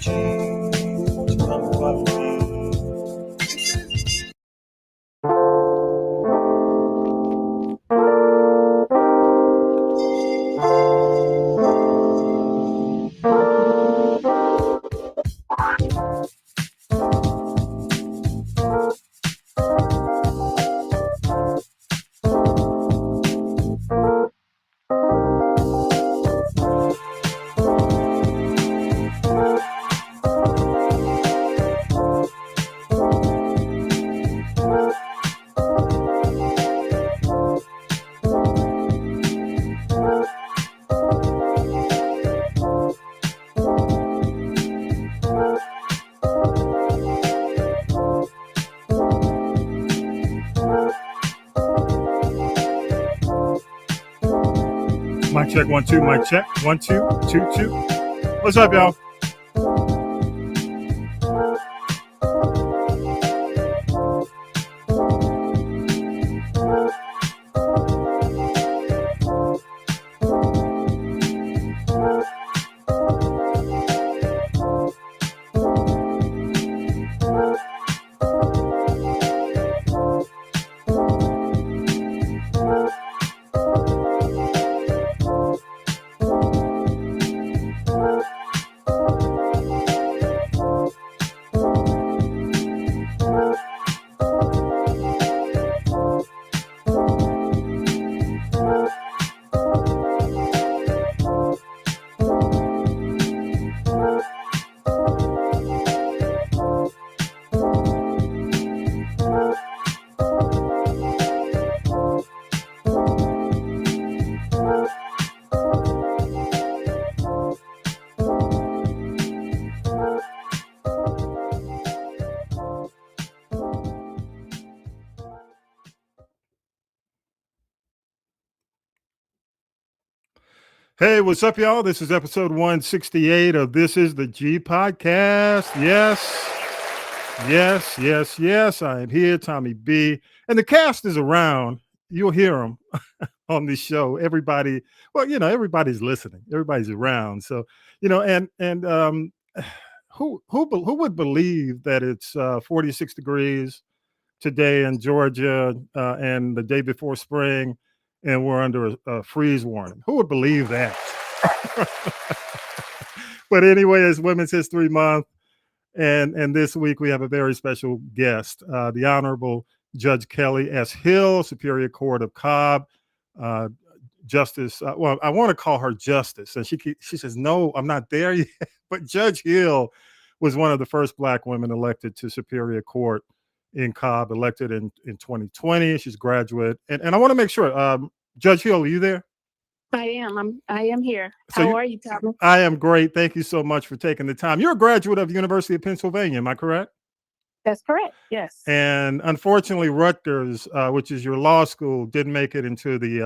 Mic check, 1 2, mic check, 1 2 2 2. What's up, y'all? Hey, what's up, y'all? This is episode 168 of This is the G Podcast. Yes. I am here, Tommy B. And the cast is around. You'll hear them on this show. Everybody, well, everybody's listening. Everybody's around. So, who would believe that it's 46 degrees today in Georgia and the day before spring, and we're under a freeze warning? Who would believe that? But anyway, it's Women's History Month, and this week we have a very special guest, the Honorable Judge Kelly S. Hill, Superior Court of Cobb. Justice, well, I want to call her Justice, and she says, no, I'm not there yet. But Judge Hill was one of the first Black women elected to Superior Court in Cobb, elected in 2020. She's a graduate. And I want to make sure, Judge Hill, are you there? I am here. How are you, Thomas? I am great. Thank you so much for taking the time. You're a graduate of the University of Pennsylvania, am I correct? That's correct, yes. And unfortunately, Rutgers, which is your law school, didn't make it into the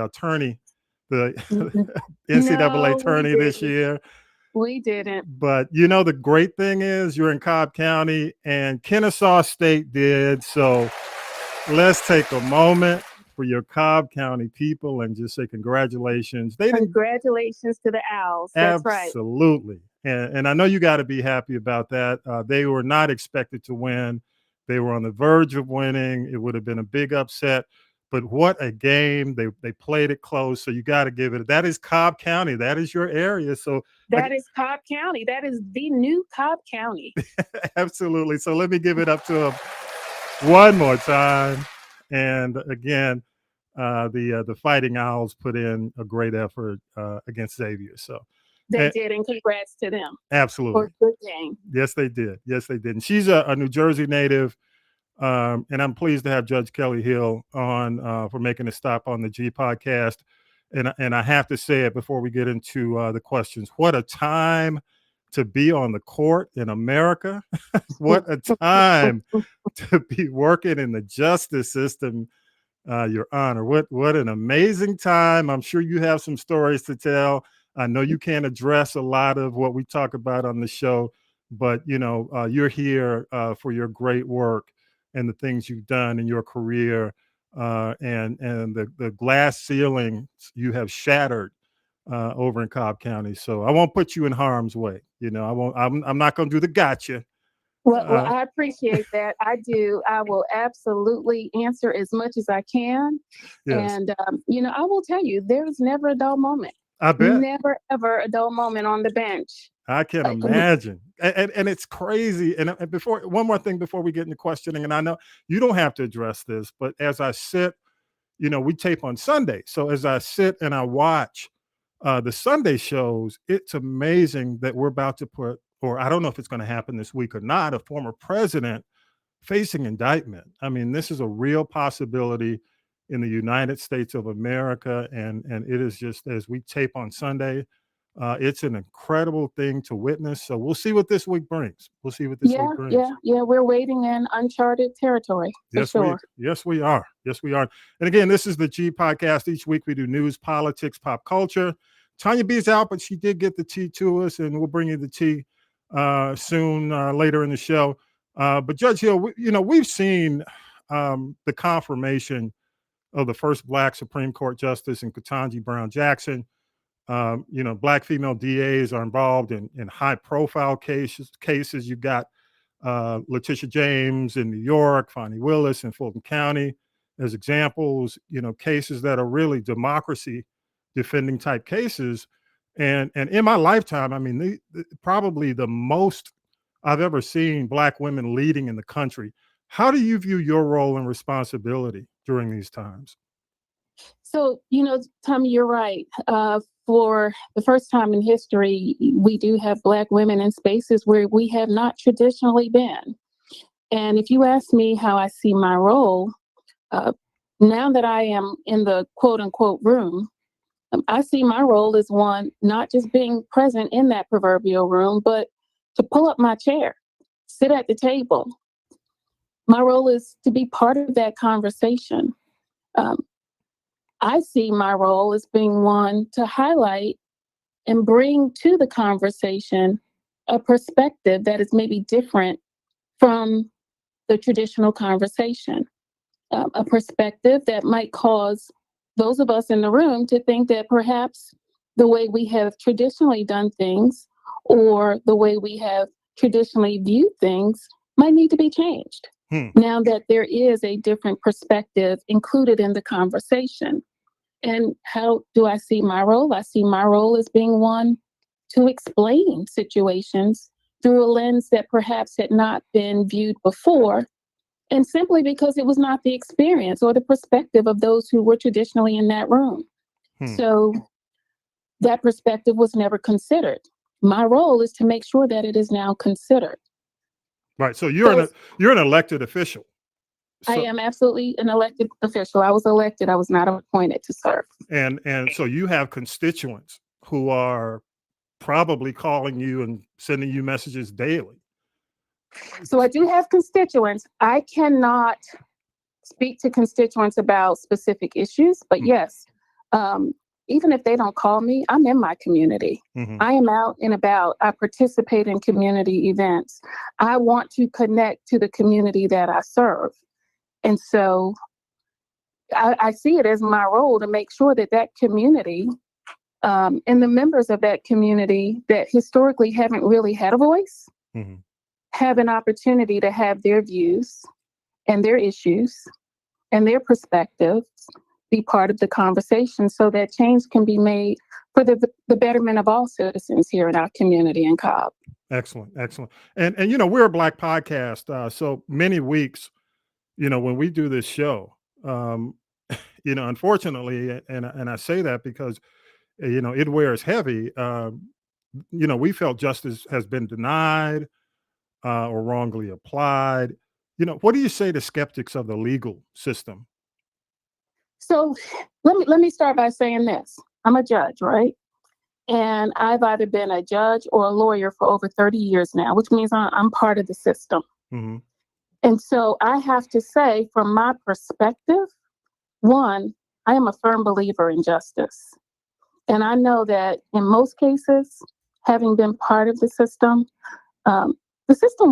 NCAA tourney this year. We didn't. But the great thing is you're in Cobb County and Kennesaw State did. So let's take a moment for your Cobb County people and just say congratulations. Congratulations to the Owls. That's right. Absolutely. And I know you got to be happy about that. They were not expected to win. They were on the verge of winning. It would have been a big upset. But what a game. They played it close. So you got to give it. That is Cobb County. That is your area. So that is Cobb County. That is the new Cobb County. Absolutely. So let me give it up to them one more time. And again, the Fighting Owls put in a great effort against Xavier. So they did, and congrats to them. Absolutely. For a good game. Yes, they did. And she's a New Jersey native. And I'm pleased to have Judge Kelly Hill on for making a stop on the G Podcast. And I have to say it before we get into the questions. What a time to be on the court in America. What a time to be working in the justice system, Your Honor. What an amazing time. I'm sure you have some stories to tell. I know you can't address a lot of what we talk about on the show, but you're here for your great work and the things you've done in your career, and the glass ceilings you have shattered over in Cobb County. So I won't put you in harm's way. You know, I won't. I'm not going to do the gotcha. Well, I appreciate that. I do. I will absolutely answer as much as I can. Yes, And, I will tell you, there's never a dull moment. I bet. Never, ever a dull moment on the bench. I can imagine, and it's crazy. And before one more thing before we get into questioning, and I know you don't have to address this, but as I sit, we tape on Sunday, so as I sit and I watch the Sunday shows, it's amazing that we're about to put, or I don't know if it's going to happen this week or not, a former president facing indictment. I mean, this is a real possibility in the United States of America, and it is just as we tape on Sunday. It's an incredible thing to witness. So we'll see what this week brings. We'll see what this week brings. Yeah. We're waiting in uncharted territory for sure. Yes, we are. Yes, we are. And again, this is the G Podcast. Each week we do news, politics, pop culture. Tanya B's out, but she did get the tea to us, and we'll bring you the tea soon later in the show. But Judge Hill, we've seen the confirmation of the first Black Supreme Court justice in Ketanji Brown Jackson. Black female DAs are involved in high-profile cases. You've got Letitia James in New York, Fonnie Willis in Fulton County as examples. Cases that are really democracy-defending type cases. And in my lifetime, I mean, probably the most I've ever seen Black women leading in the country. How do you view your role and responsibility during these times? So, Tommy, you're right. For the first time in history, we do have Black women in spaces where we have not traditionally been. And if you ask me how I see my role, now that I am in the quote unquote room, I see my role as one, not just being present in that proverbial room, but to pull up my chair, sit at the table. My role is to be part of that conversation. I see my role as being one to highlight and bring to the conversation a perspective that is maybe different from the traditional conversation, a perspective that might cause those of us in the room to think that perhaps the way we have traditionally done things or the way we have traditionally viewed things might need to be changed. Now that there is a different perspective included in the conversation. And how do I see my role? I see my role as being one to explain situations through a lens that perhaps had not been viewed before, and simply because it was not the experience or the perspective of those who were traditionally in that room. So that perspective was never considered. My role is to make sure that it is now considered. Right. So you're an elected official. I am absolutely an elected official. I was elected. I was not appointed to serve. And so you have constituents who are probably calling you and sending you messages daily. So I do have constituents. I cannot speak to constituents about specific issues, but yes, even if they don't call me, I'm in my community. I am out and about. I participate in community events. I want to connect to the community that I serve. And so I see it as my role to make sure that that community and the members of that community that historically haven't really had a voice have an opportunity to have their views and their issues and their perspectives be part of the conversation so that change can be made for the betterment of all citizens here in our community in Cobb. Excellent. And we're a Black podcast, so many weeks, when we do this show, unfortunately, and I say that because, it wears heavy. We felt justice has been denied or wrongly applied. What do you say to skeptics of the legal system? So let me start by saying this. I'm a judge, right? And I've either been a judge or a lawyer for over 30 years now, which means I'm part of the system. And so I have to say, from my perspective, one, I am a firm believer in justice. And I know that in most cases, having been part of the system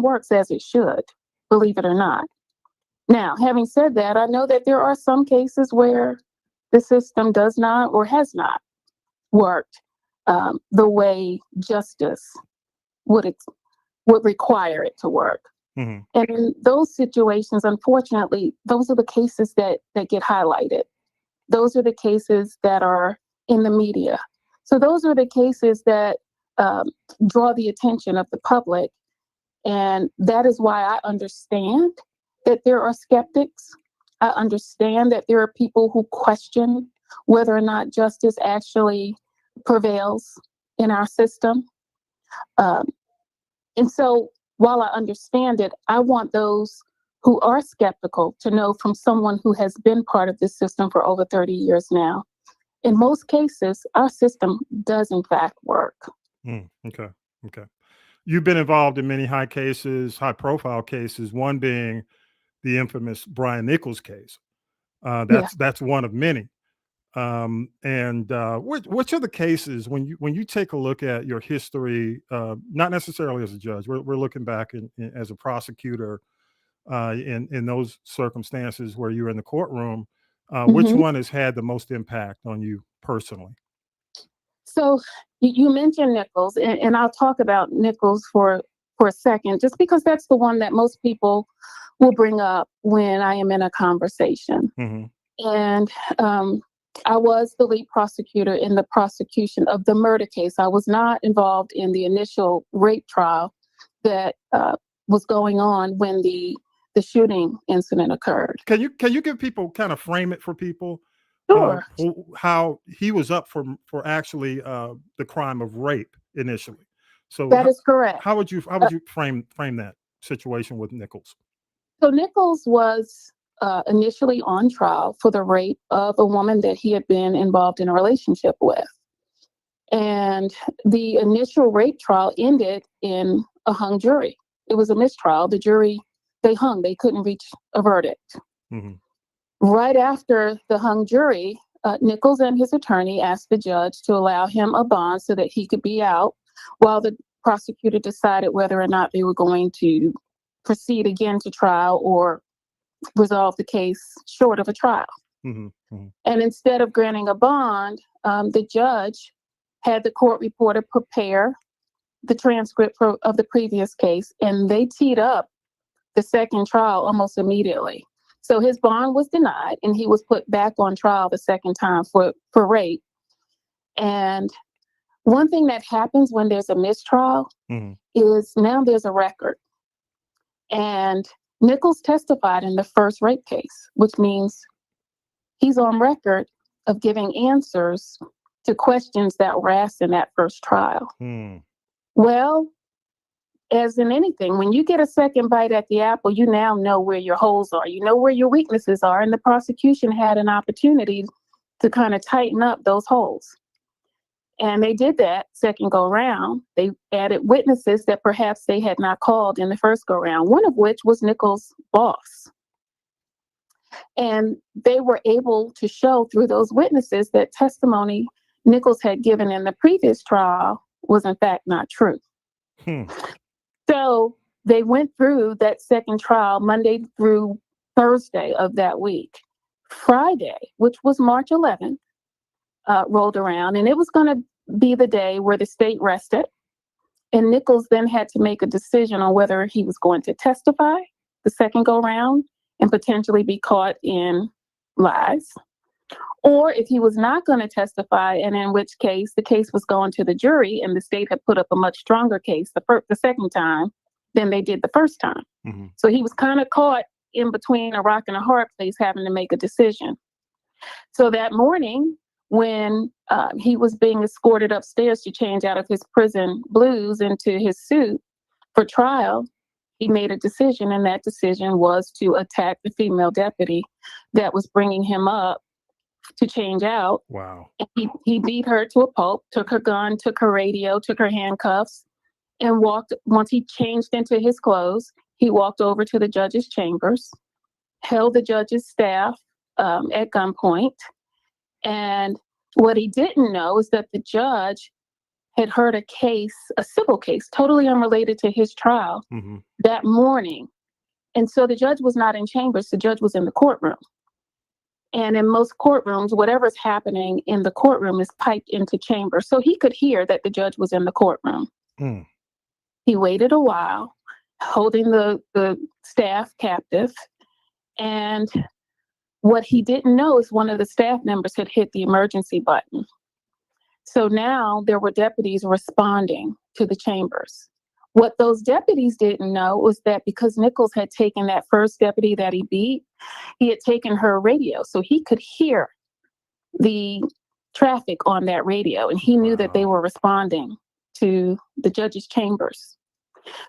works as it should, believe it or not. Now, having said that, I know that there are some cases where the system does not or has not worked. the way justice would require it to work. Mhm. And in those situations, unfortunately, those are the cases that get highlighted. Those are the cases that are in the media. So those are the cases that draw the attention of the public. And that is why I understand that there are skeptics. I understand that there are people who question whether or not justice actually prevails in our system. Um, and so while I understand it, I want those who are skeptical to know from someone who has been part of this system for over 30 years now. In most cases, our system does in fact work. Okay. Okay. You've been involved in many high profile cases, one being the infamous Brian Nichols case. Yeah. That's one of many. And which are the cases when you take a look at your history, not necessarily as a judge, we're looking back as a prosecutor in those circumstances where you're in the courtroom, which hmm one has had the most impact on you personally? So you mentioned Nichols, and I'll talk about Nichols for a second, just because that's the one that most people will bring up when I am in a conversation. Hmm. And I was the lead prosecutor in the prosecution of the murder case. I was not involved in the initial rape trial that was going on when the shooting incident occurred. Can you give people kind of frame it for people, Sure, how he was up for actually the crime of rape initially? So that is correct. how would you frame that situation with Nichols? So Nichols was initially on trial for the rape of a woman that he had been involved in a relationship with. And the initial rape trial ended in a hung jury. It was a mistrial. The jury, they hung, they couldn't reach a verdict. Hmm. Right after the hung jury, Nichols and his attorney asked the judge to allow him a bond so that he could be out while the prosecutor decided whether or not they were going to proceed again to trial or resolve the case short of a trial. Hmm. Hmm. And instead of granting a bond, the judge had the court reporter prepare the transcript of the previous case, and they teed up the second trial almost immediately. So his bond was denied, and he was put back on trial the second time for rape. And one thing that happens when there's a mistrial Hmm. is now there's a record. And Nichols testified in the first rape case, which means he's on record of giving answers to questions that were asked in that first trial. Hmm. Well, as in anything, when you get a second bite at the apple, you now know where your holes are. You know where your weaknesses are. And the prosecution had an opportunity to kind of tighten up those holes. And they did that second go round. They added witnesses that perhaps they had not called in the first go round, one of which was Nichols' boss. And they were able to show through those witnesses that testimony Nichols had given in the previous trial was in fact not true. Hmm. So they went through that second trial Monday through Thursday of that week. Friday, which was March 11th, rolled around, and it was going to be the day where the state rested. And Nichols then had to make a decision on whether he was going to testify the second go round and potentially be caught in lies, or if he was not going to testify, and in which case the case was going to the jury, and the state had put up a much stronger case the second time than they did the first time. Hmm. So he was kind of caught in between a rock and a hard place, having to make a decision. So that morning, when he was being escorted upstairs to change out of his prison blues into his suit for trial, he made a decision, and that decision was to attack the female deputy that was bringing him up to change out. Wow. He beat her to a pulp, took her gun, took her radio, took her handcuffs, and walked. Once he changed into his clothes, he walked over to the judge's chambers, held the judge's staff at gunpoint. And what he didn't know is that the judge had heard a civil case, totally unrelated to his trial, Hmm. that morning. And so the judge was not in chambers, the judge was in the courtroom. And in most courtrooms, whatever's happening in the courtroom is piped into chambers. So he could hear that the judge was in the courtroom. Mm. He waited a while, holding the staff captive. And what he didn't know is one of the staff members had hit the emergency button. So now there were deputies responding to the chambers. What those deputies didn't know was that because Nichols had taken that first deputy that he beat, he had taken her radio. So he could hear the traffic on that radio, and he knew that they were responding to the judge's chambers.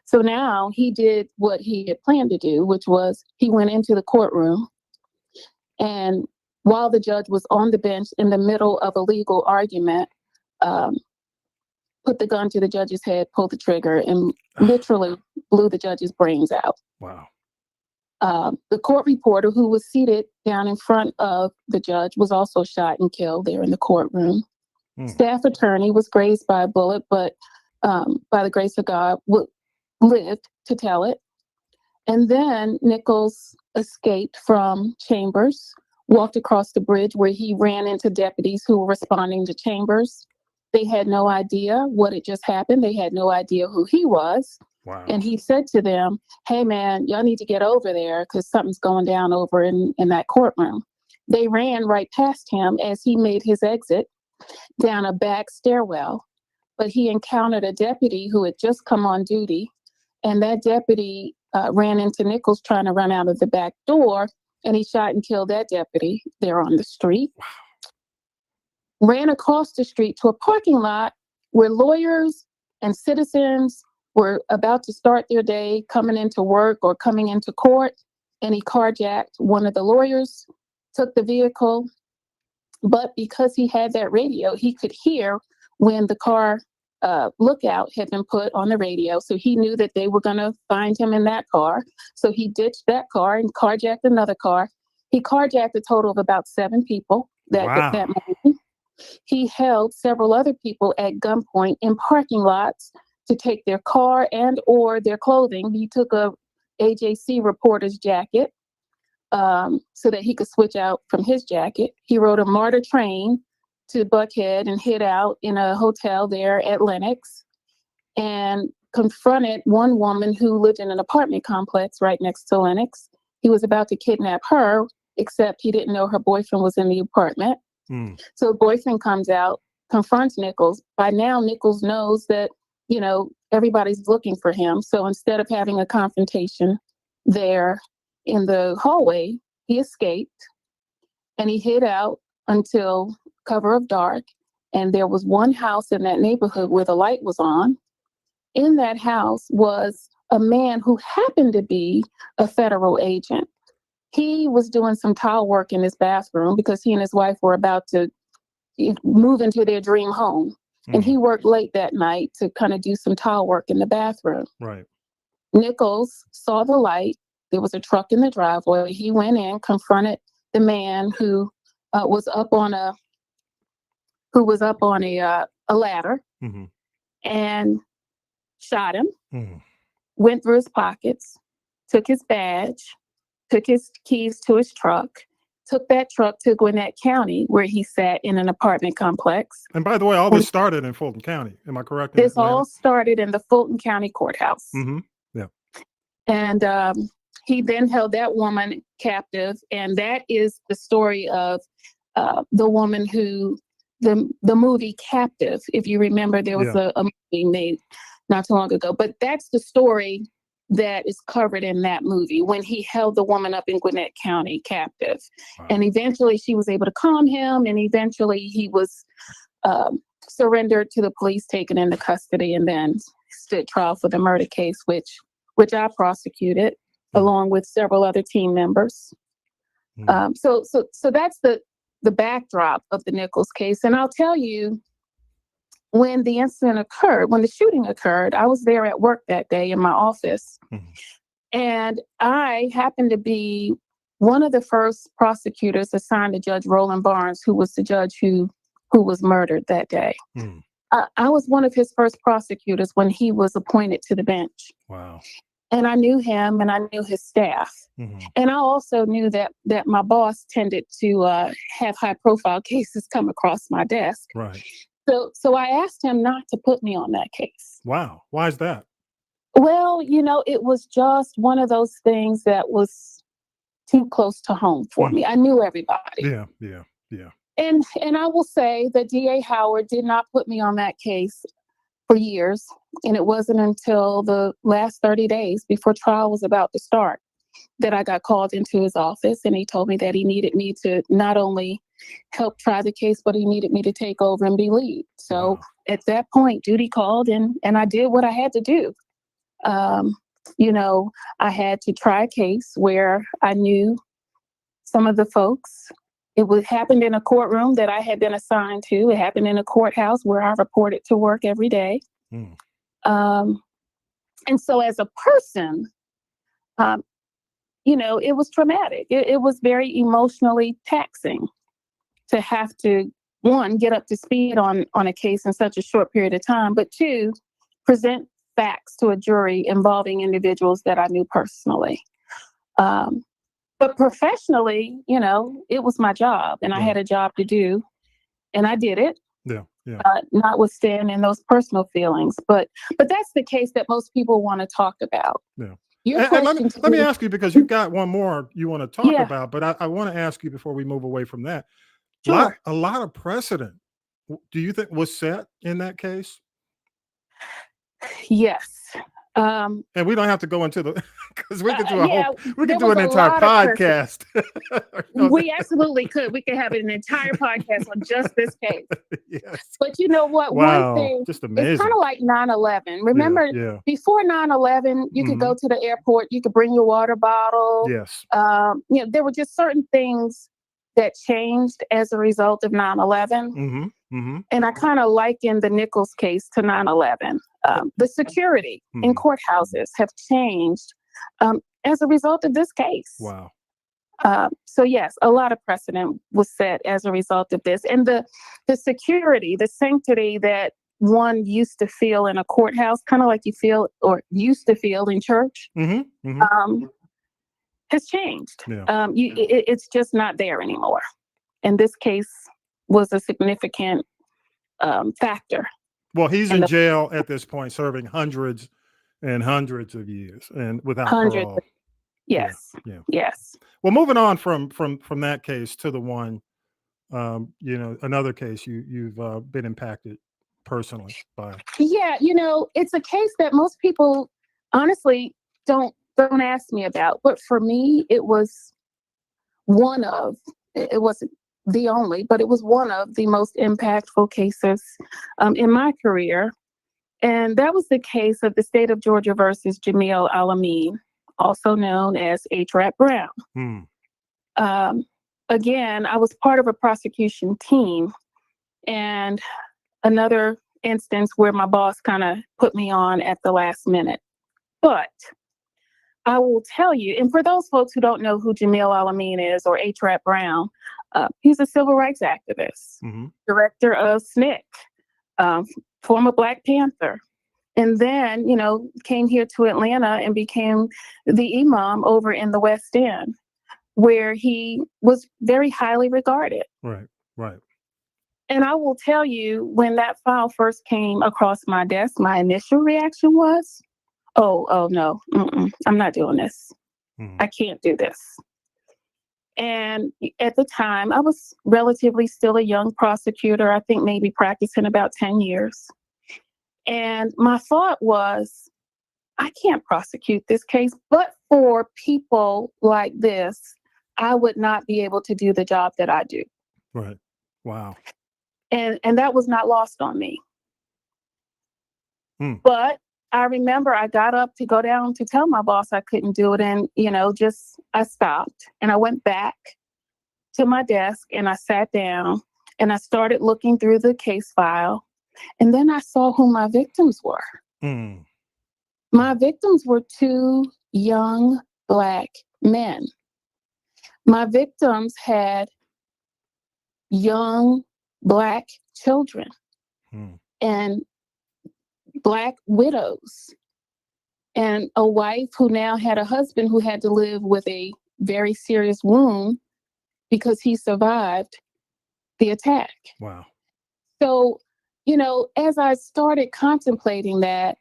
So now he did what he had planned to do, which was he went into the courtroom, and while the judge was on the bench in the middle of a legal argument, put the gun to the judge's head, pulled the trigger, and literally blew the judge's brains out. Wow. The court reporter who was seated down in front of the judge was also shot and killed there in the courtroom. Staff attorney was grazed by a bullet, but by the grace of God, lived to tell it. And then Nichols escaped from chambers, walked across the bridge where he ran into deputies who were responding to chambers. They had no idea what had just happened. They had no idea who he was. Wow. And he said to them, "Hey, man, y'all need to get over there because something's going down over in that courtroom." They ran right past him as he made his exit down a back stairwell. But he encountered a deputy who had just come on duty. And that deputy ran into Nichols trying to run out of the back door. And he shot and killed that deputy there on the street. Wow. Ran across the street to a parking lot where lawyers and citizens were about to start their day, coming into work or coming into court, and he carjacked one of the lawyers, took the vehicle. But because he had that radio, he could hear when the car lookout had been put on the radio. So he knew that they were going to find him in that car. So he ditched that car and carjacked another car. He carjacked a total of about 7 people that morning. He held several other people at gunpoint in parking lots to take their car and or their clothing. He took a AJC reporter's jacket so that he could switch out from his jacket. He rode a MARTA train to Buckhead and hid out in a hotel there at Lenox and confronted one woman who lived in an apartment complex right next to Lenox. He was about to kidnap her, except he didn't know her boyfriend was in the apartment. So the boyfriend comes out, confronts Nichols. By now, Nichols knows that, everybody's looking for him. So instead of having a confrontation there in the hallway, he escaped and he hid out until cover of dark. And there was one house in that neighborhood where the light was on. In that house was a man who happened to be a federal agent. He was doing some tile work in his bathroom because he and his wife were about to move into their dream home. And he worked late that night to kind of do some tile work in the bathroom. Right. Nichols saw the light. There was a truck in the driveway. He went in, confronted the man who was up on a ladder and shot him. Went through his pockets, took his badge, took his keys to his truck, took that truck to Gwinnett County, where he sat in an apartment complex. And by the way, all this started in Fulton County. Am I correct? This all started in the Fulton County Courthouse. Yeah. And he then held that woman captive. And that is the story of the woman who, the movie Captive. If you remember, there was a movie made not too long ago. But that's the story that is covered in that movie when he held the woman up in Gwinnett County captive. Wow. And eventually she was able to calm him, and eventually he was surrendered to the police, taken into custody, and then stood trial for the murder case, which I prosecuted along with several other team members. So that's the backdrop of the Nichols case. And I'll tell you, when the incident occurred, when the shooting occurred, I was there at work that day in my office. And I happened to be one of the first prosecutors assigned to Judge Roland Barnes, who was the judge who was murdered that day. I was one of his first prosecutors when he was appointed to the bench. Wow. and I knew him and I knew his staff. Mhm. And I also knew that my boss tended to have high profile cases come across my desk. Right. So I asked him not to put me on that case. Wow. Why is that? Well, it was just one of those things that was too close to home for Mm. me. I knew everybody. Yeah. Yeah. Yeah. And I will say that DA Howard did not put me on that case for years. And it wasn't until the last 30 days before trial was about to start that I got called into his office, and he told me that he needed me to not only help try the case, but he needed me to take over and be lead. So Wow. at that point, duty called, and I did what I had to do. Um, I had to try a case where I knew some of the folks. Happened in a courtroom that I had been assigned to. It happened in a courthouse where I reported to work every day. Mm. And so as a person, um, it was traumatic. It was very emotionally taxing to have to, one, get up to speed on a case in such a short period of time, but two, present facts to a jury involving individuals that I knew personally. But professionally, it was my job, and I had a job to do, and I did it. Yeah. Yeah. Notwithstanding those personal feelings, but that's the case that most people want to talk about. Yeah. Your And let me question to let me me, ask you, because you've got one more you want to talk yeah, about, but I want to ask you before we move away from that. sure. A lot of precedent. Do you think was set in that case? Yes. Um, And we don't have to go into the because we could do yeah, we could there do was an a entire lot of precedent. podcast. You know We absolutely could. We could have an entire podcast on just this case. yes. But you know what? One Wow. thing, Just it's kind amazing. of like 9/11. Yeah. Remember, Yeah. before 9/11, you could Mhm. go to the airport, you could bring your water bottle. Yes. There were just certain things that changed as a result of 9/11. Mhm. Mhm. And I kind of liken the Nichols case to 9/11. The security in Mhm. courthouses have changed as a result of this case. Wow. So yes, a lot of precedent was set as a result of this, and the security, the sanctity that one used to feel in a courthouse, kind of like you feel or used to feel in church, Mhm. Mhm. has changed. Yeah. It's just not there anymore, and this case was a significant factor. Well, he's And in the jail at this point, serving hundreds and hundreds of years, and without hundreds, parole. Yeah. yes, Yeah. yes. Well, moving on from that case to the one, another case you've been impacted personally by. Yeah, it's a case that most people honestly don't ask me about. But for me, it was one of it wasn't the only, but it was one of the most impactful cases in my career. And that was the case of the state of Georgia versus Jamil Al-Amin, also known as H. Rap Brown. Hmm. Um, Again, I was part of a prosecution team, and another instance where my boss kind of put me on at the last minute. But I will tell you, and for those folks who don't know who Jamil Al-Amin is or H. Rap Brown, he's a civil rights activist, Mhm. director of SNCC, former Black Panther. And then, came here to Atlanta and became the imam over in the West End, where he was very highly regarded. Right. Right. And I will tell you, when that file first came across my desk, my initial reaction was, oh no, I'm not doing this. Mhm. I can't do this. And at the time, I was relatively still a young prosecutor, I think maybe practicing about 10 years. And my thought was, I can't prosecute this case, but for people like this, I would not be able to do the job that I do. Right. Wow. And that was not lost on me. Hmm. But I remember I got up to go down to tell my boss I couldn't do it. And, I stopped and I went back to my desk and I sat down and I started looking through the case file. And then I saw who my victims were. Hmm. My victims were two young Black men. My victims had young Black children Hmm. and Black widows and a wife who now had a husband who had to live with a very serious wound because he survived the attack. Wow. So, as I started contemplating that,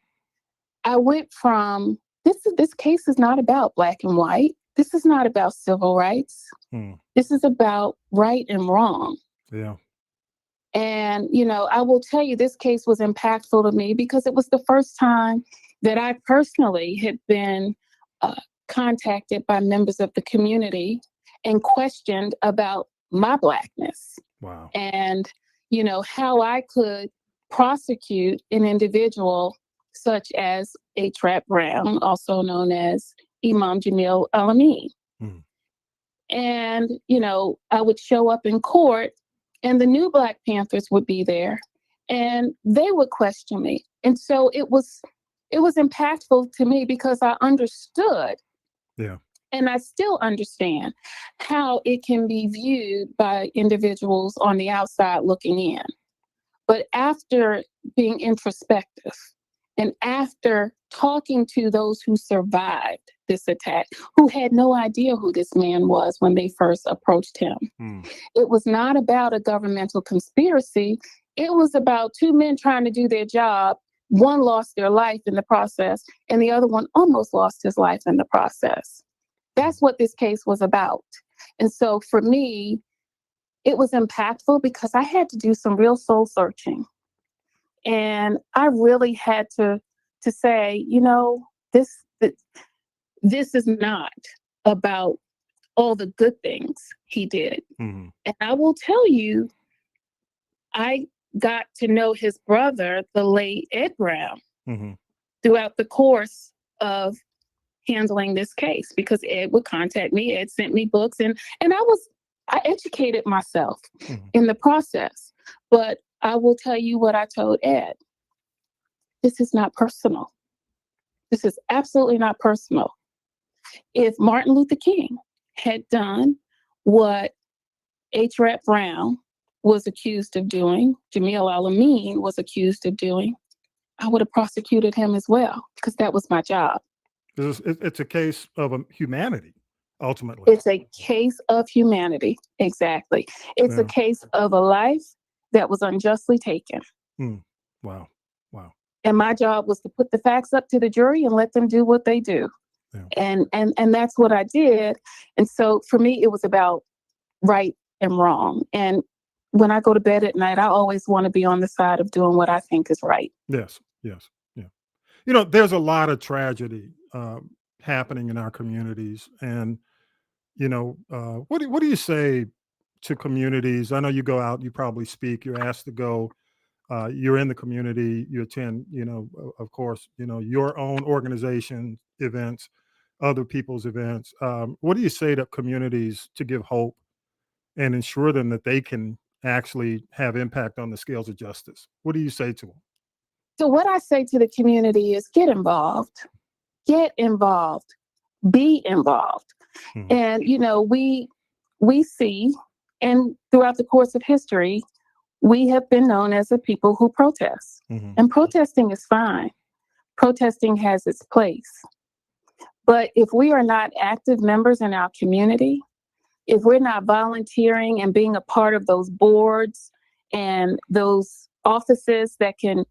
I went from this case is not about black and white. This is not about civil rights. This is about right and wrong. Yeah. And, I will tell you, this case was impactful to me because it was the first time that I personally had been contacted by members of the community and questioned about my Blackness. Wow. And, how I could prosecute an individual such as A.Trap Brown, also known as Imam Jamil Al-Amin. And, I would show up in court and the new Black Panthers would be there and they would question me. And so it was impactful to me because I understood. Yeah. And I still understand how it can be viewed by individuals on the outside looking in. But after being introspective and after talking to those who survived this attack, who had no idea who this man was when they first approached him, it was not about a governmental conspiracy. It was about two men trying to do their job. One lost their life in the process, and the other one almost lost his life in the process. That's what this case was about. And so for me, it was impactful because I had to do some real soul searching. And I really had to say, this is not about all the good things he did. And I will tell you, I got to know his brother, the late Ed Brown, throughout the course of handling this case, because Ed would contact me. Ed sent me books, and I educated myself in the process. But I will tell you what I told Ed. This is not personal. This is absolutely not personal. If Martin Luther King had done what A.Trap Brown was accused of doing, Jamil Al-Amin was accused of doing, I would have prosecuted him as well, because that was my job. It's a case of humanity, ultimately. It's a case of humanity. Exactly. It's a case of a life that was unjustly taken. Wow. Wow. And my job was to put the facts up to the jury and let them do what they do. Yeah. And that's what I did. And so for me, it was about right and wrong. And when I go to bed at night, I always want to be on the side of doing what I think is right. Yes. Yes. Yeah. There's a lot of tragedy happening in our communities. And, what do you say to communities? I know you go out, you probably speak, you're asked to go, you're in the community, you attend, of course, your own organization events, other people's events. What do you say to communities to give hope and ensure them that they can actually have impact on the scales of justice? What do you say to them? So what I say to the community is get involved, be involved. And, we see, and throughout the course of history, we have been known as a people who protest. And protesting is fine. Protesting has its place. But if we are not active members in our community, if we're not volunteering and being a part of those boards and those offices that can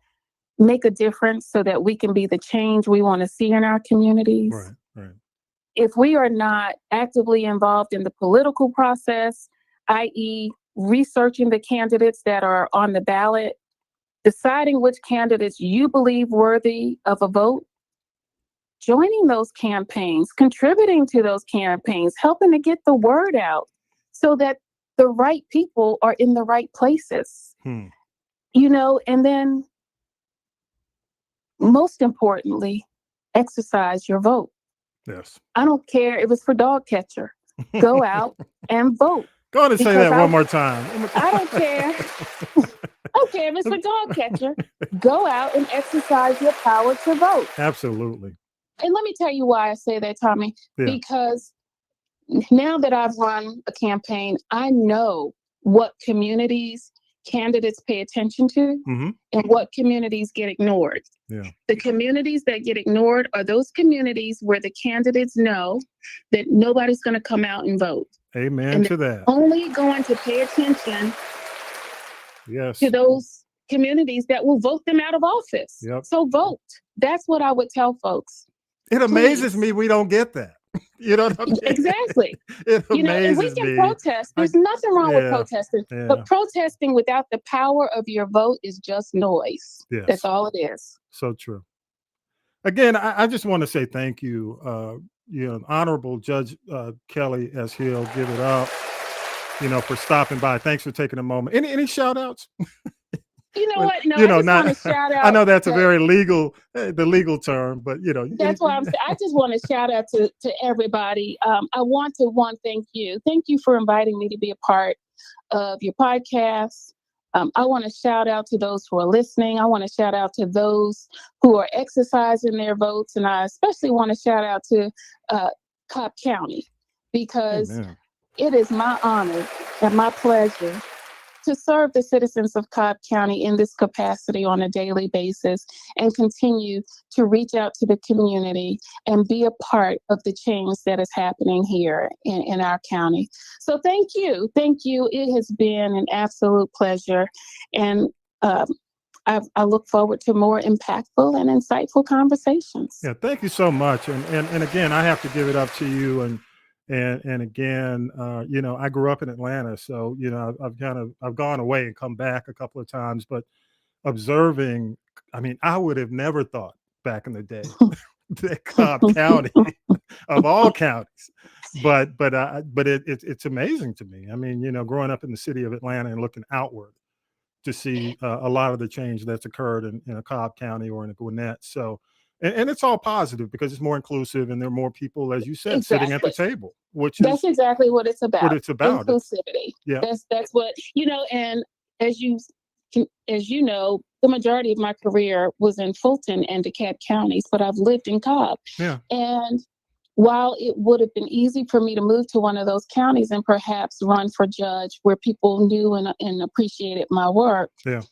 make a difference so that we can be the change we want to see in our communities. Right. If we are not actively involved in the political process, i.e., researching the candidates that are on the ballot, deciding which candidates you believe worthy of a vote, joining those campaigns, contributing to those campaigns, helping to get the word out so that the right people are in the right places. And then most importantly, exercise your vote. Yes. I don't care if it's for dog catcher. Go out and vote. Go on and say that one more time. I don't care. Okay, if it's for dog catcher, go out and exercise your power to vote. Absolutely. And let me tell you why I say that, Tommy. Because now that I've run a campaign, I know what communities candidates pay attention to and what communities get ignored. Yeah. The communities that get ignored are those communities where the candidates know that nobody's going to come out and vote. Amen And to that. only going to pay attention Yes. to those communities that will vote them out of office. Yep. So vote. That's what I would tell folks. It amazes Please. me we don't get that. You know what I mean? Exactly. It You know, and we amazes can me. protest. There's nothing wrong with yeah, protesting. yeah. But protesting without the power of your vote is just noise. Yes. That's all it is. So true. Again, I just want to say thank you. Honorable Judge Kelly S. Hill, give it up, for stopping by. Thanks for taking a moment. Any shout outs? You know what? No, You know, I just not- want to shout out. I know that's a to- very the legal term, but That's why I just want to shout out to everybody. I want to thank you. Thank you for inviting me to be a part of your podcast. I want to shout out to those who are listening. I want to shout out to those who are exercising their votes. And I especially want to shout out to Cobb County, because Amen. it is my honor and my pleasure to serve the citizens of Cobb County in this capacity on a daily basis and continue to reach out to the community and be a part of the change that is happening here in our county. So thank you. Thank you. It has been an absolute pleasure. And I look forward to more impactful and insightful conversations. Yeah, thank you so much. And again, I have to give it up to you. And again, I grew up in Atlanta, so I've gone away and come back a couple of times, but observing, I would have never thought back in the day that Cobb County of all counties, but it's amazing to me. Growing up in the city of Atlanta and looking outward to see a lot of the change that's occurred in a Cobb County or in a Gwinnett. So. And it's all positive because it's more inclusive and there are more people, as you said, sitting at the table, that's exactly what it's about. What it's about. Inclusivity. Yeah. That's what, and as you know, the majority of my career was in Fulton and DeKalb counties, but I've lived in Cobb. Yeah. And while it would have been easy for me to move to one of those counties and perhaps run for judge where people knew and appreciated my work, yeah.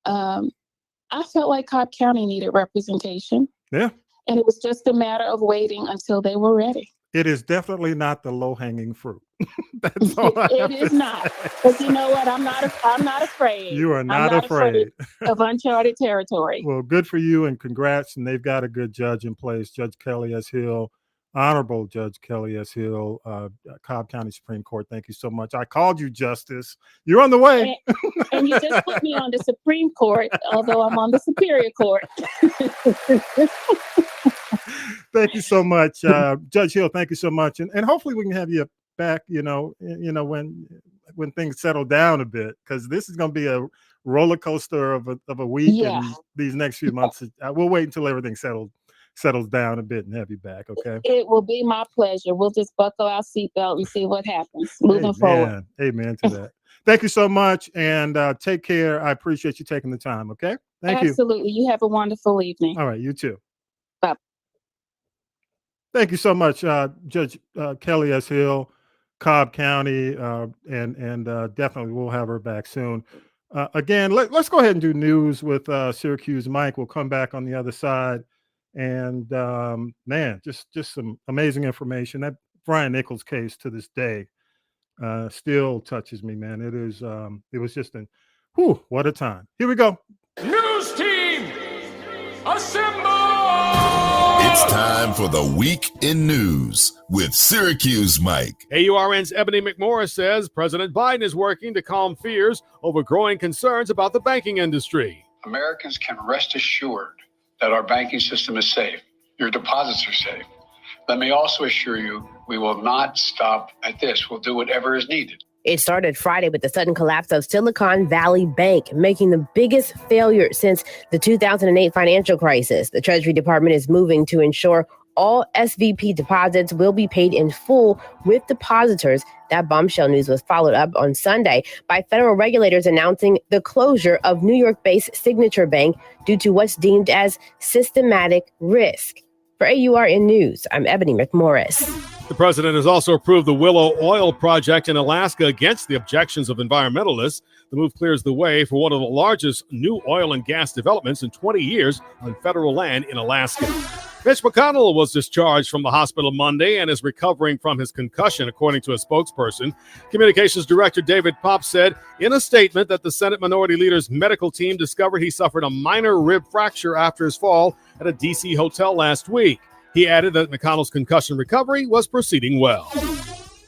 I felt like Cobb County needed representation. Yeah. And it was just a matter of waiting until they were ready. It is definitely not the low-hanging fruit. That's all it is not. But you know what? I'm not afraid. You are not afraid of uncharted territory. Well, good for you and congrats. And they've got a good judge in place, Judge Kelly S. Hill, Honorable Judge Kelly S. Hill, Cobb County Supreme Court. Thank you so much. I called you Justice. You're on the way. And you just put me on the Supreme Court, although I'm on the Superior Court. Thank you so much, Judge Hill. Thank you so much, and hopefully we can have you back. When things settle down a bit, because this is going to be a roller coaster of a week. Yeah. And these next few months, we'll wait until everything settles down a bit and have you back. Okay. It will be my pleasure. We'll just buckle our seatbelt and see what happens moving forward. Amen to that. Thank you so much, and take care. I appreciate you taking the time. Okay. Thank you. Absolutely. You have a wonderful evening. All right. You too. Bye. Thank you so much, Judge Kelly S. Hill, Cobb County, and definitely we'll have her back soon. Again, let's go ahead and do news with Syracuse Mike. We'll come back on the other side, and just some amazing information. That Brian Nichols case to this day still touches me, man. It was just what a time. Here we go. News team, assemble! It's time for the Week in News with Syracuse Mike. AURN's Ebony McMorris says President Biden is working to calm fears over growing concerns about the banking industry. Americans can rest assured that our banking system is safe. Your deposits are safe. Let me also assure you, we will not stop at this. We'll do whatever is needed. It started Friday with the sudden collapse of Silicon Valley Bank, making the biggest failure since the 2008 financial crisis. The Treasury Department is moving to ensure all SVB deposits will be paid in full with depositors. That bombshell news was followed up on Sunday by federal regulators announcing the closure of New York-based Signature Bank due to what's deemed as systematic risk. For AURN News, I'm Ebony McMorris. The president has also approved the Willow Oil project in Alaska against the objections of environmentalists. The move clears the way for one of the largest new oil and gas developments in 20 years on federal land in Alaska. Mitch McConnell was discharged from the hospital Monday and is recovering from his concussion, according to a spokesperson. Communications Director David Popp said in a statement that the Senate Minority Leader's medical team discovered he suffered a minor rib fracture after his fall at a D.C. hotel last week. He added that McConnell's concussion recovery was proceeding well.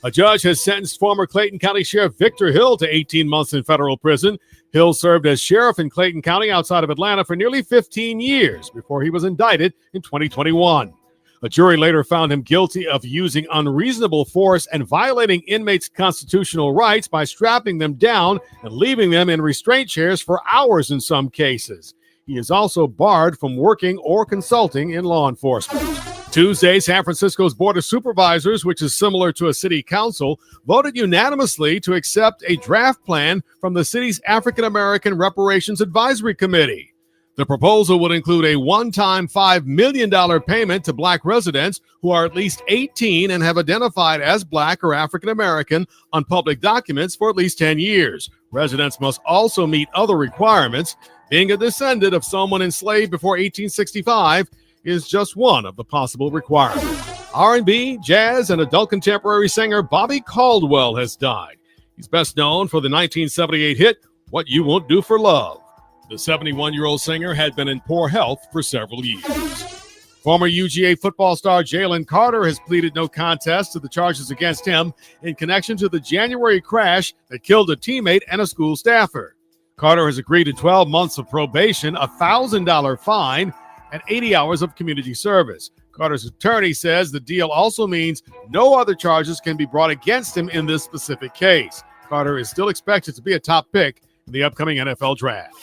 A judge has sentenced former Clayton County Sheriff Victor Hill to 18 months in federal prison. Hill served as sheriff in Clayton County outside of Atlanta for nearly 15 years before he was indicted in 2021. A jury later found him guilty of using unreasonable force and violating inmates' constitutional rights by strapping them down and leaving them in restraint chairs for hours in some cases. He is also barred from working or consulting in law enforcement. Tuesday, San Francisco's Board of Supervisors, which is similar to a city council, voted unanimously to accept a draft plan from the city's African American Reparations Advisory Committee. The proposal would include a one-time $5 million payment to Black residents who are at least 18 and have identified as Black or African American on public documents for at least 10 years. Residents must also meet other requirements. Being a descendant of someone enslaved before 1865 is just one of the possible requirements. R&B, jazz, and adult contemporary singer Bobby Caldwell has died. He's best known for the 1978 hit, What You Won't Do for Love. The 71-year-old singer had been in poor health for several years. Former UGA football star Jalen Carter has pleaded no contest to the charges against him in connection to the January crash that killed a teammate and a school staffer. Carter has agreed to 12 months of probation, a $1,000 fine, and 80 hours of community service. Carter's attorney says the deal also means no other charges can be brought against him in this specific case. Carter is still expected to be a top pick in the upcoming NFL draft.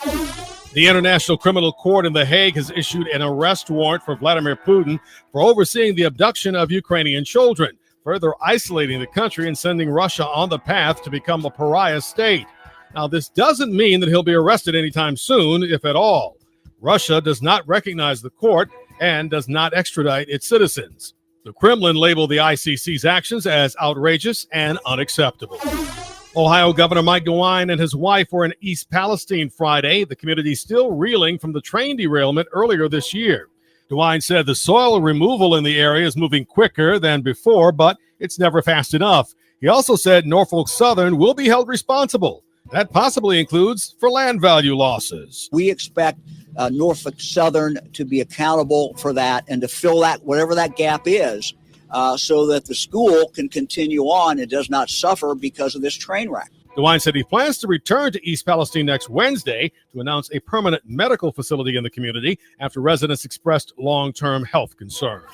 The International Criminal Court in The Hague has issued an arrest warrant for Vladimir Putin for overseeing the abduction of Ukrainian children, further isolating the country and sending Russia on the path to become a pariah state. Now, this doesn't mean that he'll be arrested anytime soon, if at all. Russia does not recognize the court and does not extradite its citizens. The Kremlin labeled the ICC's actions as outrageous and unacceptable. Ohio Governor Mike DeWine and his wife were in East Palestine Friday. The community still reeling from the train derailment earlier this year. DeWine said the soil removal in the area is moving quicker than before, but it's never fast enough. He also said Norfolk Southern will be held responsible. That possibly includes for land value losses. We expect Norfolk Southern to be accountable for that and to fill that, whatever that gap is, so that the school can continue on and does not suffer because of this train wreck. DeWine said he plans to return to East Palestine next Wednesday to announce a permanent medical facility in the community after residents expressed long-term health concerns.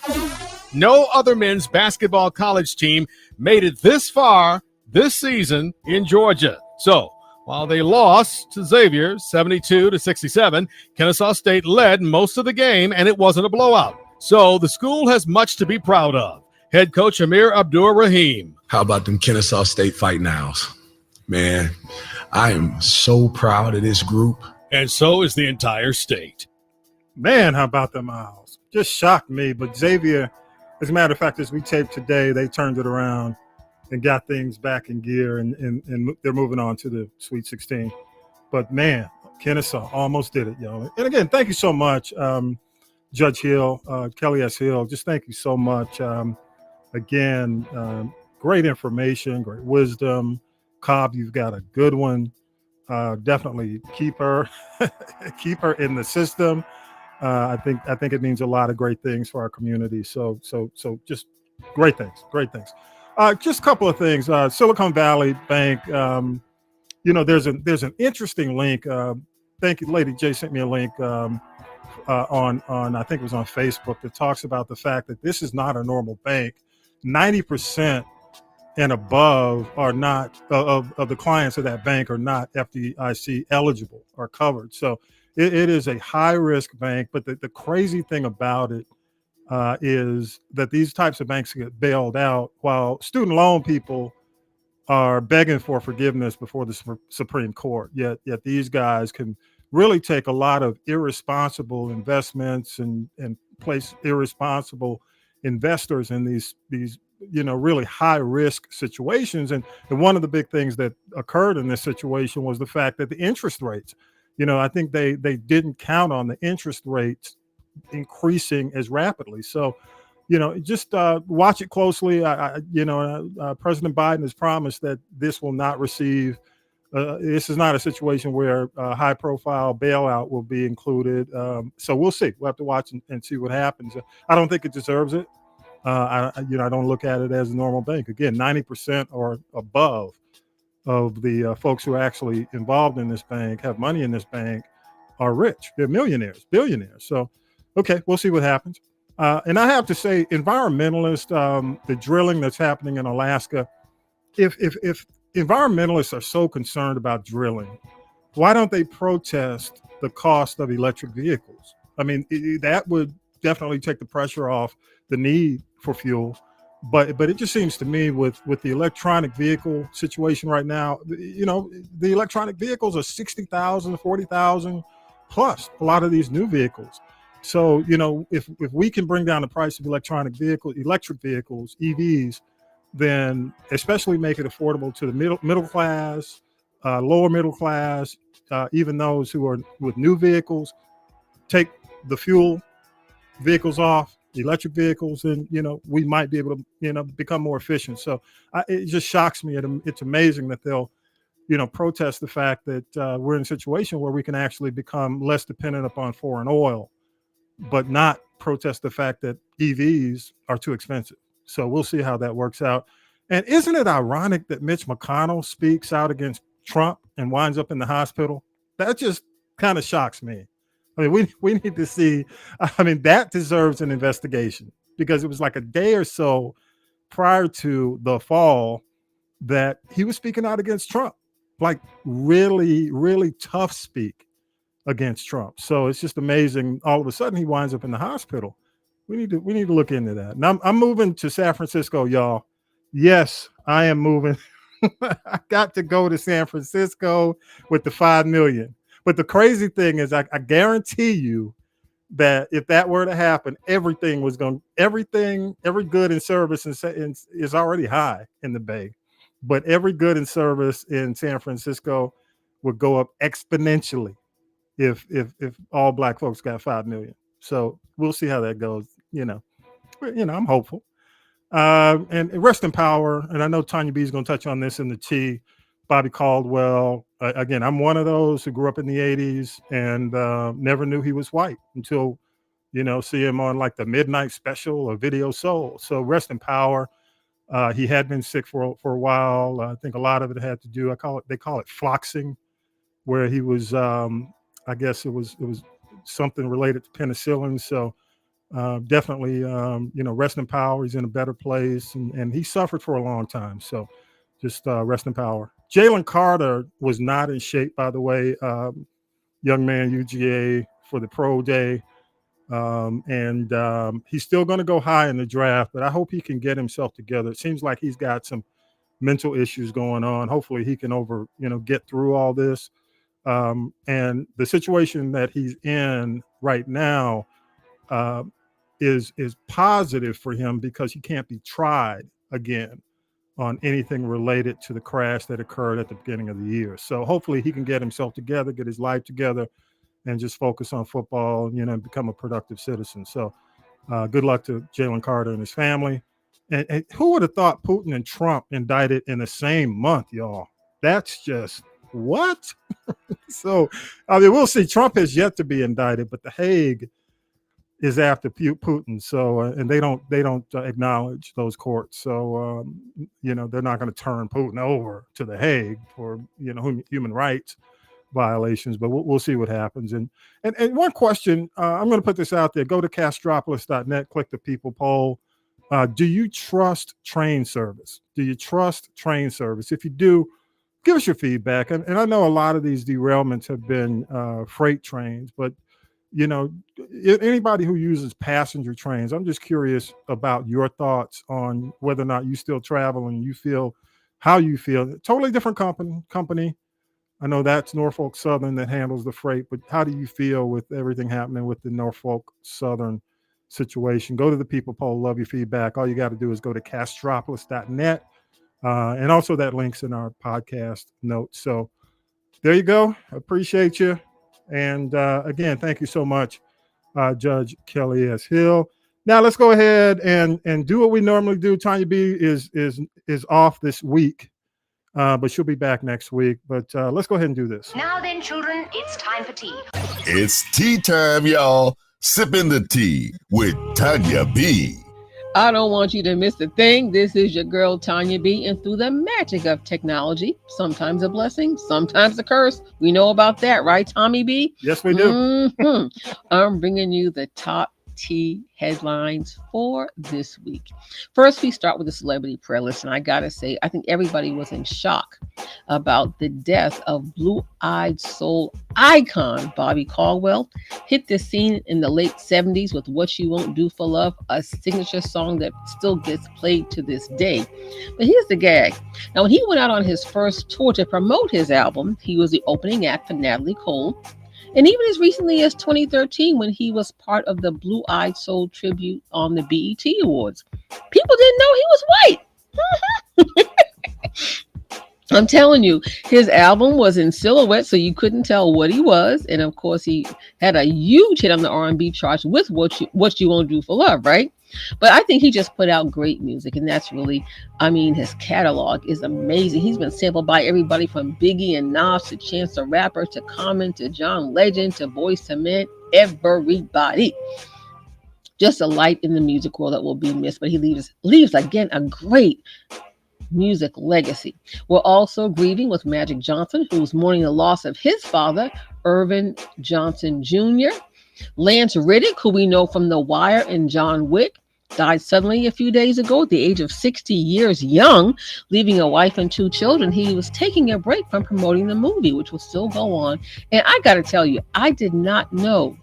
No other men's basketball college team made it this far this season in Georgia. So, while they lost to Xavier 72-67, Kennesaw State led most of the game, and it wasn't a blowout. So the school has much to be proud of. Head coach Amir Abdur-Rahim. How about them Kennesaw State Fighting Owls? Man, I am so proud of this group. And so is the entire state. Man, how about them Owls? Just shocked me. But Xavier, as a matter of fact, as we taped today, they turned it around and got things back in gear, and they're moving on to the Sweet 16. But, man, Kennesaw almost did it, y'all. And, again, thank you so much, Judge Hill, Kelly S. Hill. Just thank you so much. Great information, great wisdom. Cobb, you've got a good one. Definitely keep her in the system. I think it means a lot of great things for our community. So just great things. Just a couple of things. Silicon Valley Bank. There's an interesting link. Thank you, Lady J sent me a link on I think it was on Facebook that talks about the fact that this is not a normal bank. 90% and above are not of the clients of that bank are not FDIC eligible or covered. So it is a high risk bank. But the crazy thing about it is that these types of banks get bailed out while student loan people are begging for forgiveness before the Supreme Court. Yet these guys can really take a lot of irresponsible investments and place irresponsible investors in these really high risk situations. And one of the big things that occurred in this situation was the fact that the interest rates, I think they didn't count on the interest rates increasing as rapidly. So, just watch it closely. President Biden has promised that this will not receive. This is not a situation where a high-profile bailout will be included. So we'll see. We'll have to watch and see what happens. I don't think it deserves it. I don't look at it as a normal bank. Again, 90% or above of the folks who are actually involved in this bank, have money in this bank, are rich. They're millionaires, billionaires. So, okay, we'll see what happens. And I have to say, environmentalists, the drilling that's happening in Alaska, if environmentalists are so concerned about drilling, why don't they protest the cost of electric vehicles? I mean, that would definitely take the pressure off the need for fuel. But it just seems to me with the electronic vehicle situation right now, the electronic vehicles are 60,000, 40,000 plus, a lot of these new vehicles. So, if we can bring down the price of electric vehicles, EVs, then especially make it affordable to the middle class, lower middle class, even those who are with new vehicles, take the fuel vehicles off, electric vehicles, and we might be able to become more efficient. So it just shocks me. It's amazing that they'll protest the fact that we're in a situation where we can actually become less dependent upon foreign oil, but not protest the fact that EVs are too expensive. So we'll see how that works out. And isn't it ironic that Mitch McConnell speaks out against Trump and winds up in the hospital? That just kind of shocks me. I mean, we need to see, that deserves an investigation, because it was like a day or so prior to the fall that he was speaking out against Trump, like really, really tough speak against Trump. So it's just amazing. All of a sudden he winds up in the hospital. We need to look into that. Now I'm moving to San Francisco, y'all. Yes, I am moving. I got to go to San Francisco with the $5 million. But the crazy thing is, I guarantee you that if that were to happen, every good and service is already high in the Bay, but every good and service in San Francisco would go up exponentially if all Black folks got 5 million. So we'll see how that goes. I'm hopeful. And rest in power. And I know Tanya B is going to touch on this in the T. Bobby Caldwell. Again, I'm one of those who grew up in the 80s and never knew he was white until, see him on like the Midnight Special or Video Soul. So rest in power. He had been sick for a while. I think a lot of it had to do, they call it floxing, where he was, I guess it was something related to penicillin. So definitely, rest in power. He's in a better place, and he suffered for a long time. So just rest in power. Jalen Carter was not in shape, by the way. Young man, UGA for the pro day. And he's still going to go high in the draft, but I hope he can get himself together. It seems like he's got some mental issues going on. Hopefully he can get through all this. And the situation that he's in right now is positive for him, because he can't be tried again on anything related to the crash that occurred at the beginning of the year. So hopefully he can get himself together, get his life together, and just focus on football, and become a productive citizen. So good luck to Jalen Carter and his family. And who would have thought Putin and Trump indicted in the same month, y'all? That's just what? So, we'll see. Trump has yet to be indicted, but The Hague is after Putin. So, and they don't acknowledge those courts. So, they're not going to turn Putin over to The Hague for, human rights violations, but we'll see what happens. And one question, I'm going to put this out there. Go to Castropolis.net, click the people poll. Do you trust train service? Do you trust train service? If you do, give us your feedback. And I know a lot of these derailments have been freight trains, but anybody who uses passenger trains, I'm just curious about your thoughts on whether or not you still travel and how you feel. Totally different company. I know that's Norfolk Southern that handles the freight, but how do you feel with everything happening with the Norfolk Southern situation. Go to the People Poll. Love your feedback. All you got to do is go to castropolis.net. And also that link's in our podcast notes. So there you go. Appreciate you. And again, thank you so much, Judge Kelly S. Hill. Now let's go ahead and do what we normally do. Tanya B is off this week, but she'll be back next week. But let's go ahead and do this. Now then, children, it's time for tea. It's tea time, y'all. Sipping the tea with Tanya B. I don't want you to miss a thing. This is your girl, Tanya B. And through the magic of technology, sometimes a blessing, sometimes a curse. We know about that, right, Tommy B? Yes, we do. I'm bringing you the top T headlines for this week. First, we start with the celebrity prayer list. And I got to say, I think everybody was in shock about the death of blue-eyed soul icon Bobby Caldwell. Hit the scene in the late 70s with What You Won't Do for Love, a signature song that still gets played to this day. But here's the gag. Now, when he went out on his first tour to promote his album, he was the opening act for Natalie Cole. And even as recently as 2013, when he was part of the Blue-Eyed Soul tribute on the BET Awards, people didn't know he was white. I'm telling you, his album was in silhouette, so you couldn't tell what he was. And of course, he had a huge hit on the R&B charts with What You Won't Do for Love, right? But I think he just put out great music, and that's really, his catalog is amazing. He's been sampled by everybody from Biggie and Nas to Chance the Rapper to Common to John Legend to Boyz II Men, everybody. Just a light in the music world that will be missed, but he leaves again a great music legacy. We're also grieving with Magic Johnson, who's mourning the loss of his father, Irvin Johnson Jr. Lance Reddick, who we know from The Wire and John Wick, died suddenly a few days ago at the age of 60 years young, leaving a wife and 2 children. He was taking a break from promoting the movie, which will still go on. And I got to tell you, I did not know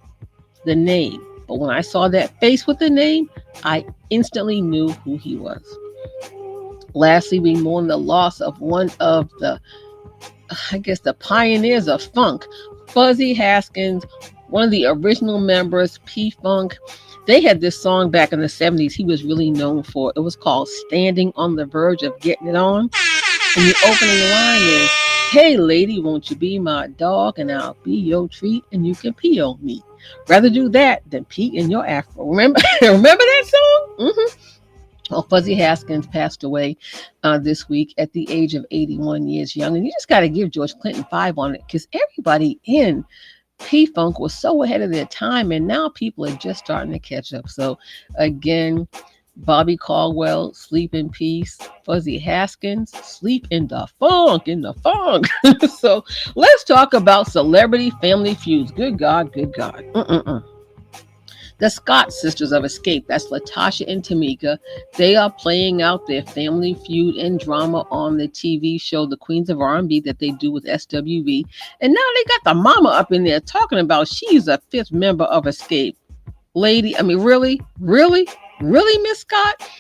the name, but when I saw that face with the name, I instantly knew who he was. Lastly, we mourn the loss of one of the pioneers of funk, Fuzzy Haskins, one of the original members, P-Funk. They had this song back in the 70s he was really known for. It was called Standing on the Verge of Getting It On. And the opening line is, "Hey lady, won't you be my dog and I'll be your treat and you can pee on me. Rather do that than pee in your afro." Remember that song? Mm-hmm. Well, Fuzzy Haskins passed away this week at the age of 81 years young. And you just got to give George Clinton 5 on it, because everybody in P-Funk was so ahead of their time, and now people are just starting to catch up. So again, Bobby Caldwell, sleep in peace. Fuzzy Haskins, sleep in the funk, So let's talk about celebrity family feuds. Good God. The Scott sisters of Escape, that's Latasha and Tamika, they are playing out their family feud and drama on the TV show The Queens of R&B that they do with SWV. And now they got the mama up in there talking about she's a 5th member of Escape. Lady, really, Miss Scott?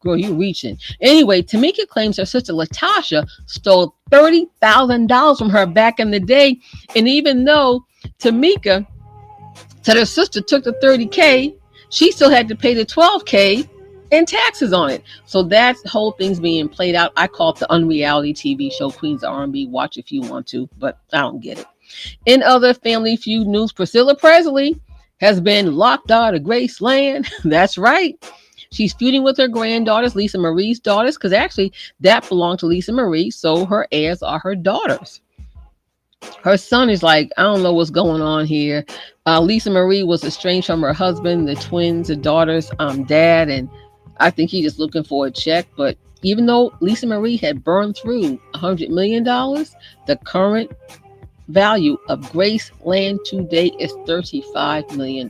Girl, you reaching. Anyway, Tamika claims her sister Latasha stole $30,000 from her back in the day. And even though Tamika said her sister took the $30K, she still had to pay the $12K in taxes on it. So that whole thing's being played out. I call it the unreality TV show Queens of R&B. Watch if you want to, but I don't get it. In other family feud news, Priscilla Presley has been locked out of Graceland. That's right. She's feuding with her granddaughters, Lisa Marie's daughters, because actually that belonged to Lisa Marie, so her heirs are her daughters. Her son is like, I don't know what's going on here. Lisa Marie was estranged from her husband, the twins, the daughters, dad, and I think he's just looking for a check. But even though Lisa Marie had burned through $100 million, the current value of Graceland today is $35 million.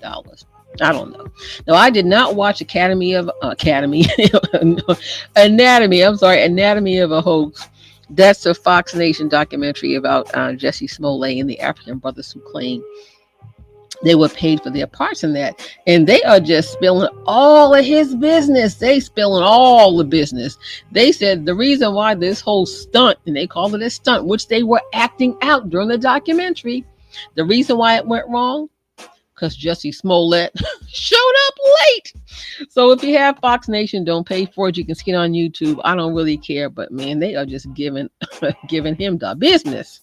I don't know. Now, I did not watch Anatomy of a Hoax. That's a Fox Nation documentary about Jesse Smollett and the African brothers who claim they were paid for their parts in that. And they are just spilling all of his business. They spilling all the business. They said the reason why this whole stunt, and they called it a stunt, which they were acting out during the documentary, the reason why it went wrong, because Jussie Smollett showed up late. So if you have Fox Nation, don't pay for it. You can see it on YouTube. I don't really care, but man, they are just giving him the business.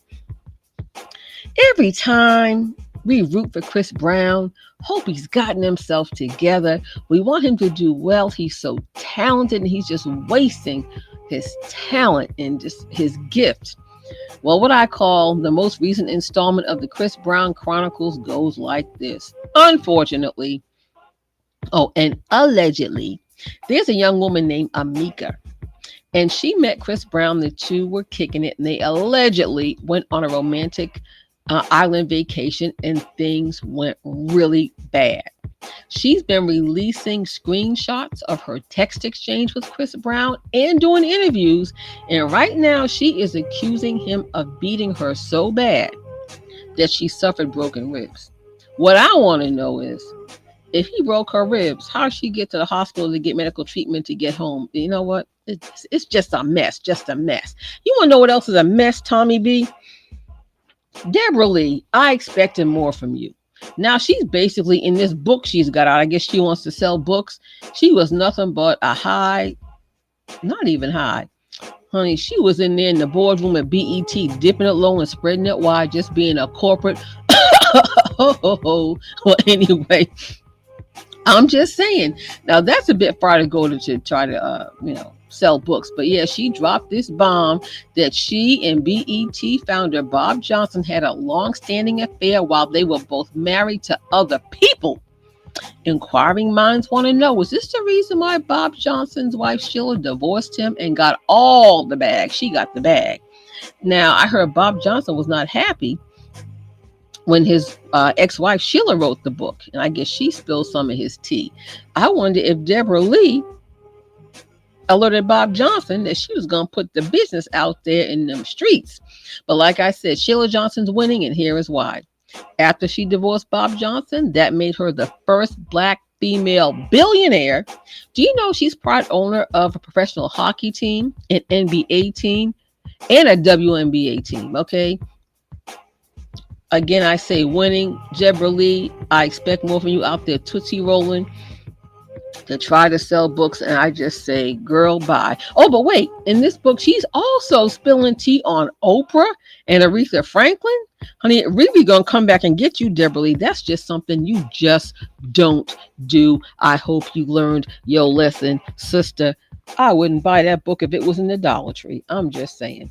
Every time we root for Chris Brown, hope he's gotten himself together. We want him to do well. He's so talented and he's just wasting his talent and just his gift. Well, what I call the most recent installment of the Chris Brown Chronicles goes like this. Unfortunately, and allegedly, there's a young woman named Amika, and she met Chris Brown. The two were kicking it, and they allegedly went on a romantic island vacation, and things went really bad. She's been releasing screenshots of her text exchange with Chris Brown and doing interviews. And right now she is accusing him of beating her so bad that she suffered broken ribs. What I want to know is, if he broke her ribs, how did she get to the hospital to get medical treatment to get home? You know what? It's just a mess, You want to know what else is a mess, Tommy B? Deborah Lee, I expected more from you. Now she's basically in this book she's got out. I guess she wants to sell books. She was nothing but a high, not even high. Honey, she was in there in the boardroom at BET, dipping it low and spreading it wide, just being a corporate. Well, anyway, I'm just saying. Now that's a bit far to go to try to, sell books. But yeah, she dropped this bomb that she and BET founder Bob Johnson had a long-standing affair while they were both married to other people. Inquiring minds want to know, was this the reason why Bob Johnson's wife Sheila divorced him and got all the bag? She got the bag. Now, I heard Bob Johnson was not happy when his ex-wife Sheila wrote the book, and I guess she spilled some of his tea. I wonder if Deborah Lee alerted Bob Johnson that she was going to put the business out there in them streets. But like I said, Sheila Johnson's winning, and here is why. After she divorced Bob Johnson, that made her the first Black female billionaire. Do you know she's proud owner of a professional hockey team, an NBA team, and a WNBA team? Okay. Again, I say winning. Deborah Lee, I expect more from you out there, Tootsie rolling, to try to sell books, and I just say, girl, bye. Oh, but wait, in this book, she's also spilling tea on Oprah and Aretha Franklin. Honey, really gonna come back and get you, Deborah Lee. That's just something you just don't do. I hope you learned your lesson, sister. I wouldn't buy that book if it was in the Dollar Tree. I'm just saying.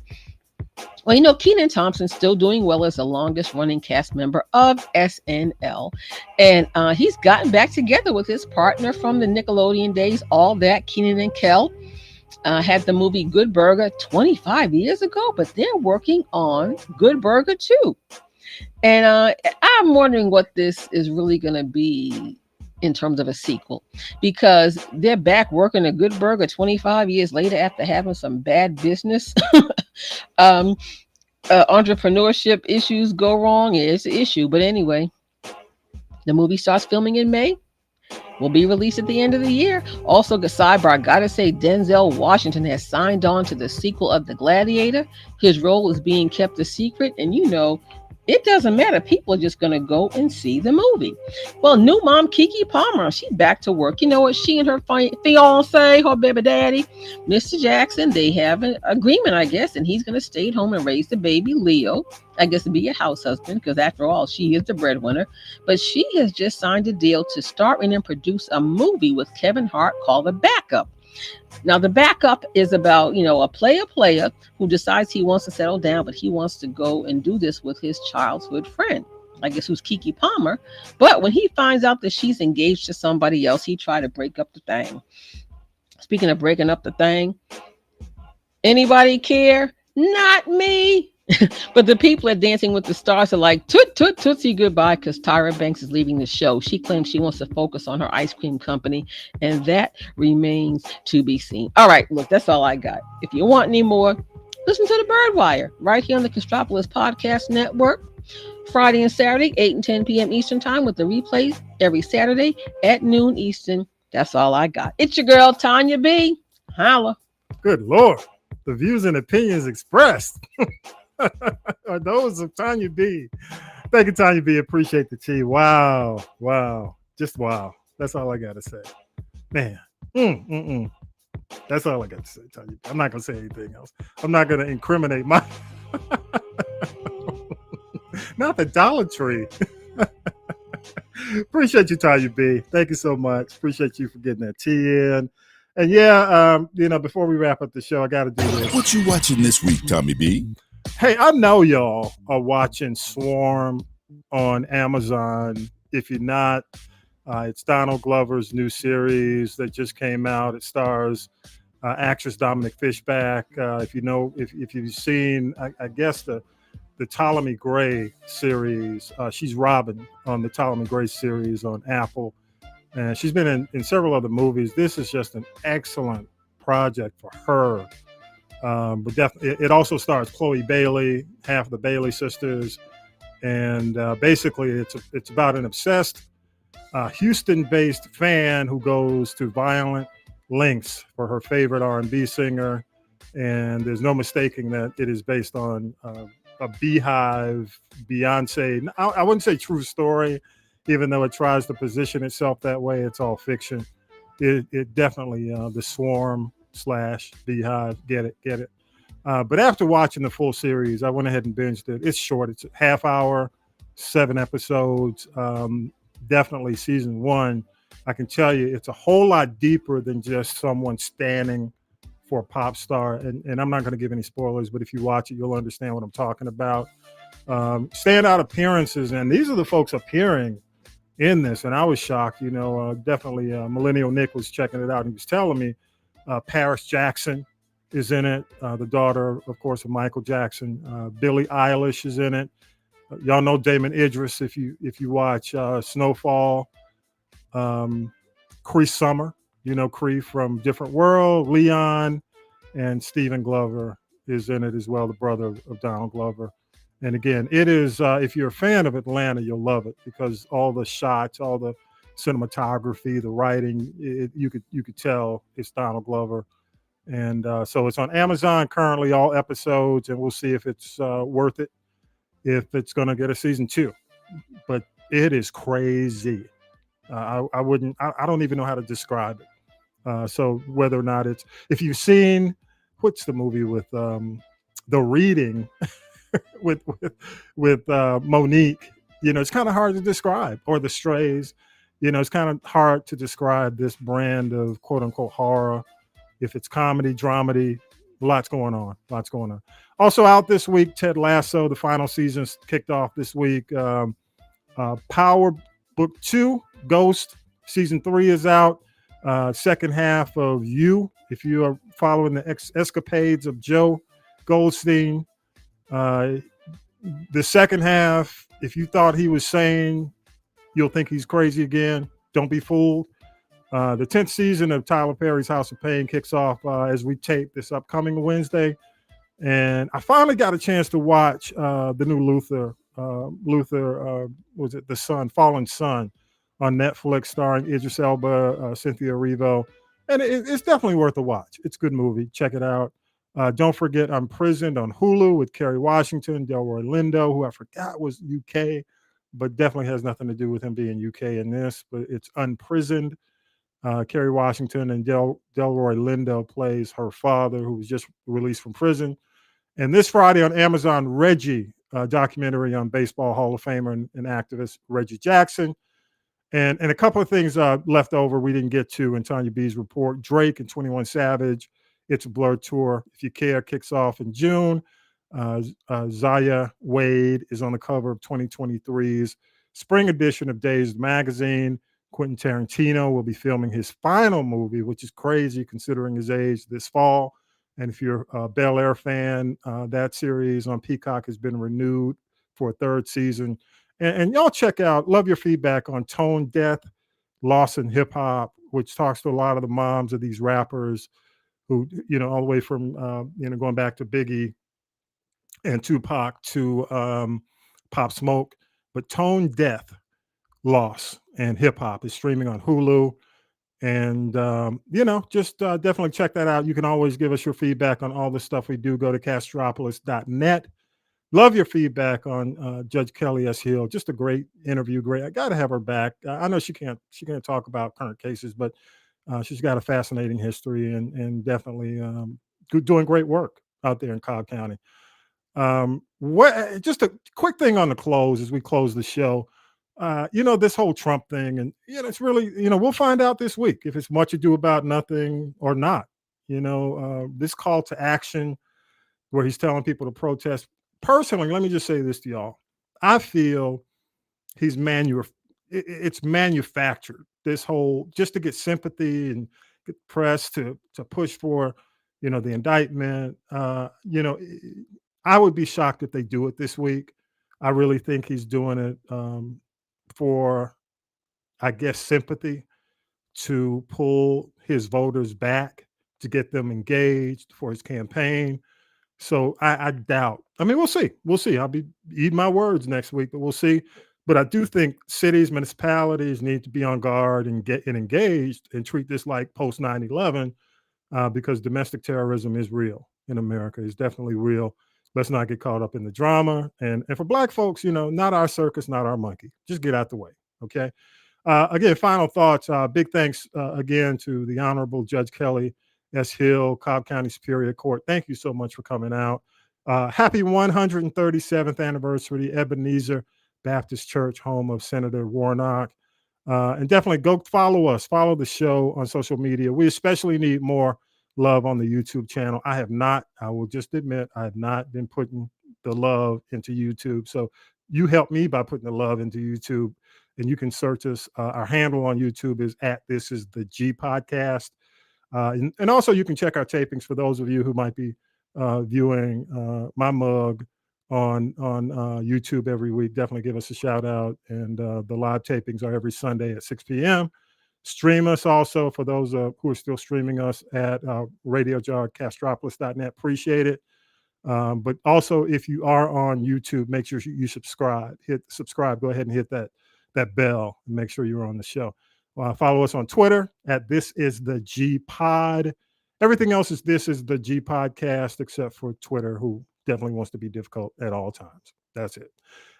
Well, Kenan Thompson's still doing well as the longest running cast member of SNL. And he's gotten back together with his partner from the Nickelodeon days, All That, Kenan and Kel. Had the movie Good Burger 25 years ago, but they're working on Good Burger 2. And I'm wondering what this is really going to be in terms of a sequel, because they're back working a Good Burger 25 years later after having some bad business. Entrepreneurship issues go wrong. It's an issue. But anyway, the movie starts filming in May. Will be released at the end of the year. Also, the sidebar, gotta say, Denzel Washington has signed on to the sequel of The Gladiator. His role is being kept a secret, and it doesn't matter. People are just going to go and see the movie. Well, new mom Keke Palmer, she's back to work. You know what? She and her fiance, her baby daddy, Mr. Jackson, they have an agreement, I guess, and he's going to stay at home and raise the baby Leo, I guess, to be a house husband, because after all, she is the breadwinner. But she has just signed a deal to star in and produce a movie with Kevin Hart called The Backup. Now, The Backup is about, a player who decides he wants to settle down, but he wants to go and do this with his childhood friend, I guess, who's Keke Palmer. But when he finds out that she's engaged to somebody else, he tried to break up the thing. Speaking of breaking up the thing, anybody care? Not me. But the people at Dancing with the Stars are like, tootsie goodbye, because Tyra Banks is leaving the show. She claims she wants to focus on her ice cream company, and that remains to be seen. All right, look, that's all I got. If you want any more, listen to the Bird Wire right here on the Constropolis Podcast Network, Friday and Saturday, 8 and 10 p.m. Eastern Time, with the replays every Saturday at noon Eastern. That's all I got. It's your girl, Tanya B. Holla. Good Lord. The views and opinions expressed are those of Tanya B. Thank you, Tanya B. Appreciate the tea. Wow. Just wow. That's all I got to say. Man. That's all I got to say, Tanya. I'm not going to say anything else. I'm not going to incriminate my... Not the Dollar Tree. Appreciate you, Tanya B. Thank you so much. Appreciate you for getting that tea in. And yeah, before we wrap up the show, I got to do this. What you watching this week, Tommy B? Hey, I know y'all are watching Swarm on Amazon. If you're not, it's Donald Glover's new series that just came out. It stars actress Dominic Fishback. If you've seen, I guess the Ptolemy Gray series, she's Robin on the Ptolemy Gray series on Apple, and she's been in several other movies. This is just an excellent project for her. But definitely, it also stars Chloe Bailey, half of the Bailey sisters, and basically, it's about an obsessed Houston-based fan who goes to violent lengths for her favorite R&B singer, and there's no mistaking that it is based on a Beehive, Beyonce. I wouldn't say true story, even though it tries to position itself that way. It's all fiction. It definitely the Swarm / Beehive. Get it. But after watching the full series, I went ahead and binged it. It's short. It's a half hour, 7 episodes. Definitely season 1. I can tell you it's a whole lot deeper than just someone standing for a pop star. And I'm not going to give any spoilers, but if you watch it, you'll understand what I'm talking about. Standout appearances. And these are the folks appearing in this. And I was shocked, definitely Millennial Nick was checking it out. And he was telling me Paris Jackson is in it. The daughter, of course, of Michael Jackson. Billie Eilish is in it. Y'all know Damon Idris if you watch Snowfall. Cree Summer, Cree from Different World, Leon, and Stephen Glover is in it as well, the brother of Donald Glover. And again, it is, if you're a fan of Atlanta, you'll love it because all the shots, all the cinematography, the writing, you could tell it's Donald Glover. And so it's on Amazon currently, all episodes, and we'll see if it's worth it, if it's going to get a season 2. But it is crazy. I don't even know how to describe it. So whether or not if you've seen, what's the movie with The Reading with Monique, it's kind of hard to describe, or The Strays, it's kind of hard to describe this brand of quote unquote horror. If it's comedy, dramedy, lots going on. Also out this week, Ted Lasso, the final season's kicked off this week. Power Book 2, Ghost, season 3 is out. Second half of You, if you are following the escapades of Joe Goldstein. The second half, if you thought he was sane, you'll think he's crazy again. Don't be fooled. The 10th season of Tyler Perry's House of Pain kicks off as we tape this upcoming Wednesday. And I finally got a chance to watch the new Luther, was it The Son, Fallen Son on Netflix, starring Idris Elba, Cynthia Erivo. And it's definitely worth a watch. It's a good movie. Check it out. Don't forget Unprisoned on Hulu with Kerry Washington, Delroy Lindo, who I forgot was UK, but definitely has nothing to do with him being UK in this. But it's Unprisoned. Kerry Washington and Delroy Lindo plays her father, who was just released from prison. And this Friday on Amazon, Reggie, documentary on Baseball Hall of Famer and activist Reggie Jackson. And a couple of things left over we didn't get to in Tanya B's report. Drake and 21 Savage, It's a Blur Tour, If You Care, kicks off in June. Zaya Wade is on the cover of 2023's spring edition of Dazed magazine. Quentin Tarantino will be filming his final movie, which is crazy considering his age, this fall. And if you're a Bel Air fan, that series on Peacock has been renewed for a 3rd season. And y'all check out, love your feedback on Tone Death, Lost in Hip Hop, which talks to a lot of the moms of these rappers who, all the way from, going back to Biggie and Tupac to Pop Smoke. But Tone Death, Lost and Hip Hop is streaming on Hulu. And, just definitely check that out. You can always give us your feedback on all the stuff we do. Go to castropolis.net love your feedback on Judge Kelly S. Hill. Just a great interview. Great. I got to have her back. I know she can't talk about current cases, but she's got a fascinating history and definitely doing great work out there in Cobb County. Just a quick thing on the close as we close the show. This whole Trump thing, and it's really, we'll find out this week if it's much ado about nothing or not. This call to action where he's telling people to protest. Personally, let me just say this to y'all. I feel it's manufactured, this whole, just to get sympathy and get press to push for, the indictment. I would be shocked if they do it this week. I really think he's doing it for, I guess, sympathy, to pull his voters back, to get them engaged for his campaign. So I doubt. I mean, we'll see. We'll see. I'll be eating my words next week, but we'll see. But I do think cities, municipalities need to be on guard and get engaged and treat this like post 9/11, because domestic terrorism is real in America. It's definitely real. Let's not get caught up in the drama. And for Black folks, not our circus, not our monkey. Just get out the way. Okay. Again, final thoughts. Big thanks again to the Honorable Judge Kelly S. Hill, Cobb County Superior Court. Thank you so much for coming out. Happy 137th anniversary, Ebenezer Baptist Church, home of Senator Warnock. And definitely go follow us. Follow the show on social media. We especially need more love on the YouTube channel. I will just admit, I have not been putting the love into YouTube. So you help me by putting the love into YouTube, and you can search us. Our handle on YouTube is @This Is The G Podcast. And also you can check our tapings for those of you who might be viewing my mug on YouTube every week. Definitely give us a shout out. And the live tapings are every Sunday at 6 p.m. Stream us also, for those who are still streaming us, at radiojarcastropolis.net. Appreciate it. But also, if you are on YouTube, make sure you subscribe. Hit subscribe. Go ahead and hit that bell and make sure you're on the show. Follow us on Twitter at This Is The G Pod. Everything else is This Is The G Podcast, except for Twitter, who definitely wants to be difficult at all times. That's it.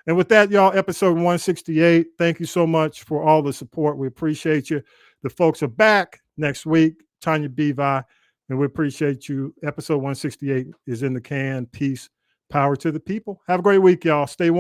And with that, y'all, episode 168. Thank you so much for all the support. We appreciate you. The folks are back next week, Tanya Bevi, and we appreciate you. Episode 168 is in the can. Peace, power to the people. Have a great week, y'all. Stay warm.